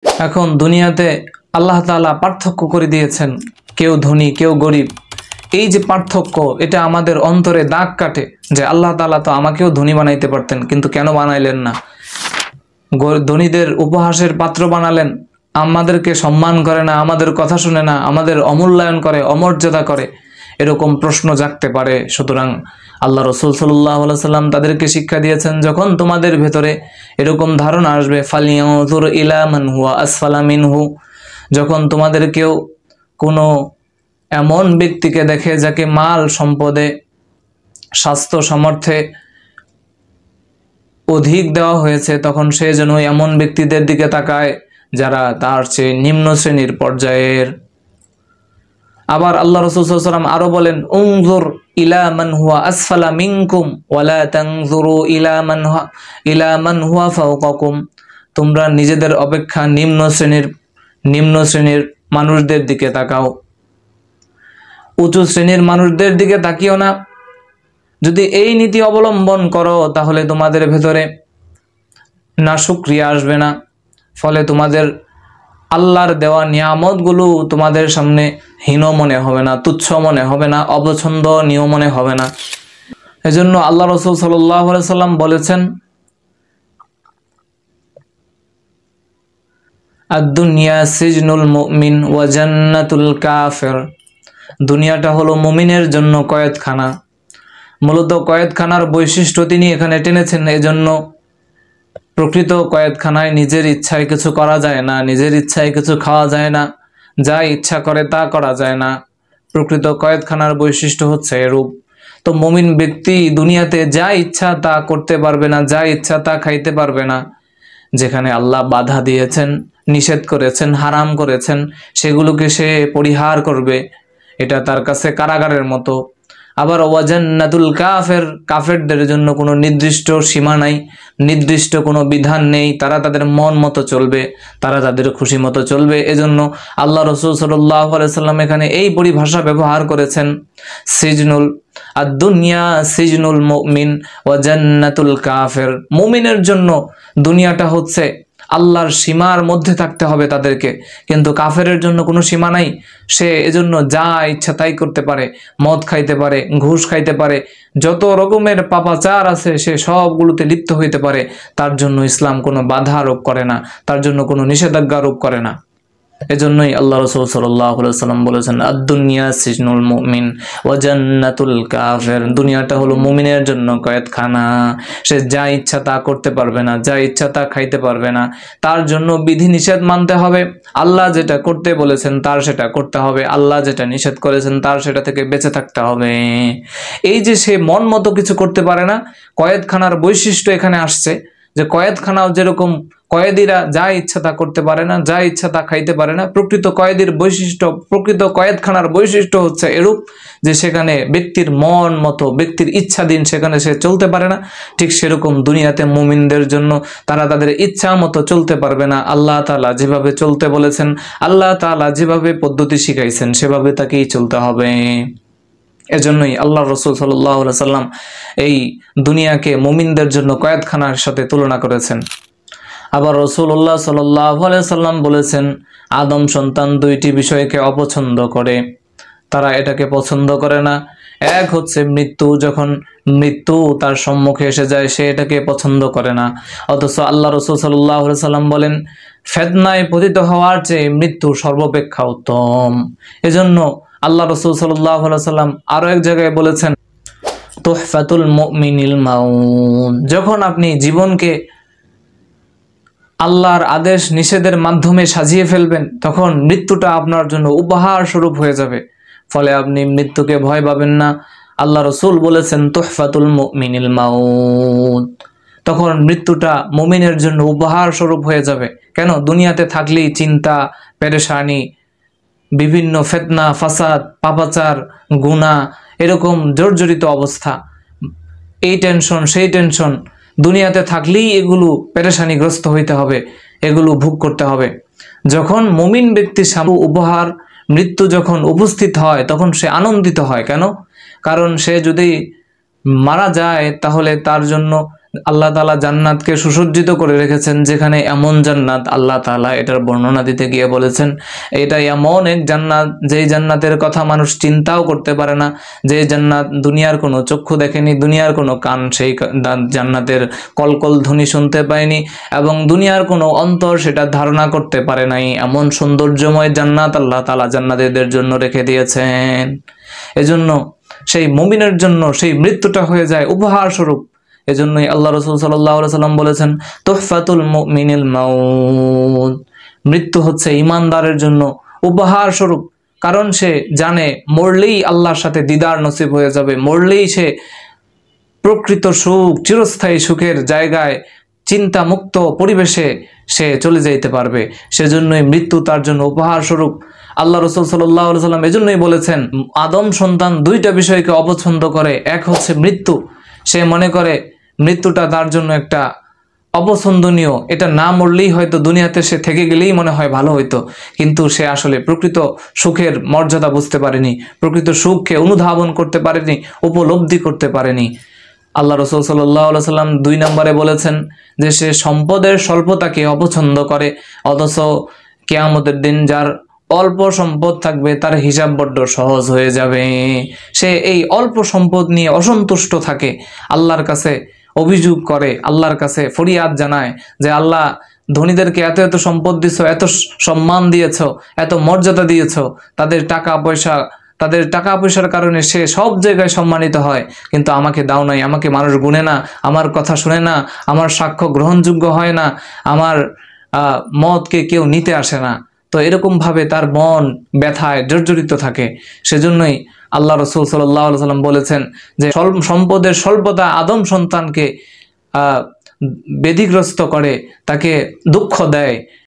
এখন দুনিয়াতে আল্লাহ তাআলা পার্থক্য করে দিয়েছেন, কেউ ধনী কেউ গরিব। এই যে পার্থক্য, এটা আমাদের অন্তরে দাগ কাটে যে আল্লাহ তাআলা তো আমাকেও ধনী বানাইতে পারতেন, কিন্তু কেন বানাইলেন না? ধনীদের উপহাসের পাত্র বানালেন, আমাদেরকে সম্মান করে না, আমাদের কথা শুনে না, আমাদের অমূল্যায়ন করে, অমর্যাদা করে, এরকম প্রশ্ন জাগতে পারে। সুতরাং আল্লাহ রাসূল সাল্লাল্লাহু আলাইহি সাল্লাম তাদেরকে শিক্ষা দিয়েছেন, যখন তোমাদের ভেতরে এরকম ধারণা আসবে, ফালিয়ানজুর ইলা মান হুয়া আসফালা মিনহু, যখন তোমাদের কেউ কোনো এমন ব্যক্তিকে দেখে যাকে মাল সম্পদে স্বাস্থ্য সামর্থ্যে অধিক দেওয়া হয়েছে, তখন সে যেন এমন ব্যক্তিদের দিকে তাকায় যারা তার চেয়ে নিম্ন শ্রেণীর পর্যায়ের। আবার আল্লাহ রাসূল সাল্লাল্লাহু আলাইহি ওয়াসাল্লাম আরো বলেন, উনজুর ইলা মান হুয়া আসফালা মিনকুম ওয়ালা তানজুরু ইলা মান হুয়া ফাওকাকুম, তোমরা নিজেদের অপেক্ষা নিম্ন শ্রেণীর মানুষদের দিকে তাকাও, উঁচু শ্রেণীর মানুষদের দিকে তাকিও না। যদি এই নীতি অবলম্বন করো তাহলে তোমাদের ভেতরে নাশুকরিয়া আসবে না, ফলে তোমাদের আল্লাহর দেওয়া নিয়ামতগুলো তোমাদের সামনে হীন মনে হবে না, তুচ্ছ মনে হবে না, অপছন্দনীয় মনে হবে না। এজন্য আল্লাহ রাসূল সাল্লাল্লাহু আলাইহি সাল্লাম বলেছেন, আদ-দুনিয়া সিজনুল মুমিন ওয়া জান্নাতুল কাফির, দুনিয়াটা হলো মুমিনের জন্য কয়েদখানা। মূলত কয়েদখানার বৈশিষ্ট্য তিনি এখানে টেনেছেন। এজন্য প্রকৃত কয়েদখানায় নিজের ইচ্ছায় কিছু করা যায় না, নিজের ইচ্ছায় কিছু খাওয়া যায় না, যা ইচ্ছা করে তা করা যায় না। প্রকৃত কয়েদখানার বৈশিষ্ট্য হচ্ছে এরূপ। তো মুমিন ব্যক্তি দুনিয়াতে যা ইচ্ছা তা করতে পারবে না, যা ইচ্ছা তা খাইতে পারবে না। যেখানে আল্লাহ বাধা দিয়েছেন, নিষেধ করেছেন, হারাম করেছেন, সেগুলোকে সে পরিহার করবে। এটা তার কাছে কারাগারের মতো। আবার ওয়াজান্নাতুল কাফের, কাফেরদের জন্য কোনো নির্দিষ্ট সীমা নাই, নির্দিষ্ট কোনো বিধান নেই, তারা তাদের মন মতো চলবে, তারা তাদের খুশি মতো চলবে। এজন্য আল্লাহ রাসূল সাল্লাল্লাহু আলাইহি সাল্লাম এখানে এই পরিভাষা ব্যবহার করেছেন, সিজনুল আদ-দুনিয়া সিজনুল মুমিন ওয়া জান্নাতুল কাফির। মুমিনের জন্য দুনিয়াটা হচ্ছে আল্লাহর সীমার মধ্যে থাকতে হবে তাদেরকে, কিন্তু কাফেরের জন্য কোনো সীমা নাই। সে এজন্য যা ইচ্ছা তাই করতে পারে, মদ খাইতে পারে, ঘুষ খাইতে পারে, যত রকমের পাপাচার আছে সে সবগুলোতে লিপ্ত হইতে পারে। তার জন্য ইসলাম কোনো বাধা আরোপ করে না, তার জন্য কোনো নিষেধাজ্ঞা আরোপ করে না। এজন্যই আল্লাহ রাসূল সাল্লাল্লাহু আলাইহি ওয়াসাল্লাম বলেছেন, আদ-দুনিয়া সিজনুল মুমিন ওয়া জান্নাতুল কাফির, দুনিয়াটা হলো মুমিনের জন্য কয়েদখানা। সে যা ইচ্ছা তা করতে পারবে না, যা ইচ্ছা তা খাইতে পারবে না। তার জন্য বিধি নিষেধ মানতে হবে। আল্লাহ যেটা করতে বলেছেন তার সেটা করতে হবে, আল্লাহ যেটা নিষেধ করেছেন তার সেটা থেকে বেঁচে থাকতে হবে। এই যে সে মন মতো কিছু করতে পারে না, কয়েদখানার বৈশিষ্ট্য এখানে আসছে যে কয়েদখানাও যেরকম কয়েদিরা যা ইচ্ছা তা করতে পারে না, যা ইচ্ছা তা খাইতে পারে না, প্রকৃত কয়েদির বৈশিষ্ট্য, প্রকৃত কয়েদখানার বৈশিষ্ট্য হচ্ছে এরূপ যে সেখানে ব্যক্তির মন মতো, ব্যক্তির ইচ্ছাধীন সেখানে সে চলতে পারে না। ঠিক সেরকম দুনিয়াতে মুমিনদের জন্য তারা তাদের ইচ্ছা মতো চলতে পারবে না। আল্লাহ তাআলা যেভাবে চলতে বলেছেন, আল্লাহ তাআলা যেভাবে পদ্ধতি শিখাইছেন সেভাবে তাকেই চলতে হবে। এজন্যই আল্লাহ রাসূল সাল্লাল্লাহু আলাইহি সাল্লাম এই দুনিয়াকে মুমিনদের জন্য কয়েদখানার সাথে তুলনা করেছেন। আবার রাসূলুল্লাহ সাল্লাল্লাহু আলাইহি সাল্লাম বলেছেন, আদম সন্তান দুইটি বিষয়কে অপছন্দ করে, তারা এটাকে পছন্দ করে না। এক হচ্ছে মৃত্যু, যখন মৃত্যু তার সম্মুখে এসে যায় সে এটাকে পছন্দ করে না। অথচ আল্লাহ রাসূল সাল্লাল্লাহু আলাইহি সাল্লাম বলেন, ফিতনায় পতিত হওয়ার চেয়ে মৃত্যু সর্বাপেক্ষা উত্তম। এজন্য আল্লাহ রাসূল সাল্লাল্লাহু আলাইহি সাল্লাম আরো এক জায়গায় বলেছেন, তুহফাতুল মুমিনিল মাউত, যখন আপনি জীবনকে আল্লাহর আদেশ নিষেধের মাধ্যমে সাজিয়ে ফেলবেন তখন মৃত্যুটা আপনার জন্য উপহার স্বরূপ হয়ে যাবে। ফলে আপনি মৃত্যুকে ভয় পাবেন না। আল্লাহ রাসূল বলেছেন, তুহফাতুল মুমিনিল মাউত, তখন মৃত্যুটা মুমিনের জন্য উপহার স্বরূপ হয়ে যাবে। কেন? দুনিয়াতে থাকলেই চিন্তা, পেরেশানি, বিভিন্ন ফিতনা, ফাসাদ, পাপাচার, গুনাহ, এরকম জর্জরিত অবস্থা, এই টেনশন সেই টেনশন, দুনিয়াতে থাকলেই এগুলো পেরেশানিগ্রস্ত হইতে হবে, এগুলো ভোগ করতে হবে। যখন মুমিন ব্যক্তির সামনে উপহার মৃত্যু যখন উপস্থিত হয় তখন সে আনন্দিত হয়। কেন? কারণ সে যদি মারা যায় তাহলে তার জন্য আল্লাহ তাআলা জান্নাতকে সুসজ্জিত করে রেখেছেন, যেখানে এমন জান্নাত আল্লাহ তাআলা এটার বর্ণনা দিতে গিয়ে বলেছেন এটা এমন এক জান্নাত যেই জান্নাতের কথা মানুষ চিন্তাও করতে পারে না, যে জান্নাত দুনিয়ার কোনো চক্ষু দেখেনি, দুনিয়ার কোনো কান সেই জান্নাতের কলকল ধ্বনি শুনতে পায়নি, এবং দুনিয়ার কোনো অন্তর সেটা ধারণা করতে পারে নাই। এমন সৌন্দর্যময় জান্নাত আল্লাহ তাআলা জান্নাতীদের জন্য রেখে দিয়েছেন। এজন্য সেই মুমিনের জন্য সেই মৃত্যুটা হয়ে যায় উপহার স্বরূপ। এজন্যই আল্লাহ রাসূল সাল্লাল্লাহু আলাইহি সাল্লাম বলেছেন তুহফাতুল মুমিনিল মাউত, মৃত্যু হচ্ছে ঈমানদারের জন্য উপহার স্বরূপ। কারণ সে জানে মরলেই আল্লাহর সাথে দিদার নসিব হয়ে যাবে, মরলেই সে প্রকৃত সুখ, চিরস্থায়ী সুখের জায়গায় চিন্তা মুক্ত পরিবেশে সে চলে যাইতে পারবে। সেজন্যই মৃত্যু তার জন্য উপহার স্বরূপ। আল্লাহ রাসূল সাল্লাল্লাহু আলাইহি সাল্লাম এজন্যই বলেছেন আদম সন্তান দুইটা বিষয়কে অপছন্দ করে, এক হচ্ছে মৃত্যু। সে মনে করে মৃত্যুটা তার জন্য একটা অপছন্দনীয়, এটা না মরলেই হয়তো দুনিয়াতে সে থেকে গেলেই মনে হয় ভালো হইতো, কিন্তু সে আসলে প্রকৃত সুখের মর্যাদা বুঝতে পারেনি, প্রকৃত সুখকে অনুধাবন করতে পারেনি, উপলব্ধি করতে পারেনি। আল্লাহ রাসূল সাল্লাল্লাহু আলাইহি সাল্লাম 2 নম্বরে বলেছেন যে সে সম্পদের স্বল্পতাকে অপছন্দ করে, অথচ কিয়ামতের দিন যার অল্প সম্পদ থাকবে তার হিসাব বড্ড সহজ হয়ে যাবে। সে এই অল্প সম্পদ নিয়ে অসন্তুষ্ট থাকে, আল্লাহর কাছে অভিযোগ করে, আল্লাহর কাছে ফরিয়াদ জানায় যে আল্লাহ ধনীদেরকে এত এত সম্পদ দিয়েছো, এত সম্মান দিয়েছো, এত মর্যাদা দিয়েছো, তাদের টাকা পয়সার কারণে সে সব জায়গায় সম্মানিত হয়, কিন্তু আমাকে দাও নাই, আমাকে মানুষ গুনে না, আমার কথা শুনে না, আমার সাক্ষ্য গ্রহণযোগ্য হয় না, আমার মতকে কেউ নিতে আসে না। তো এরকম ভাবে তার মন ব্যথায় জর্জরিত থাকে। সেজন্যই আল্লাহ রাসূল সাল্লাল্লাহু আলাইহি সাল্লাম বলেছেন যে সম্পদের স্বল্পতা আদম সন্তানকে ব্যধিগ্রস্ত করে, তাকে দুঃখ দেয়,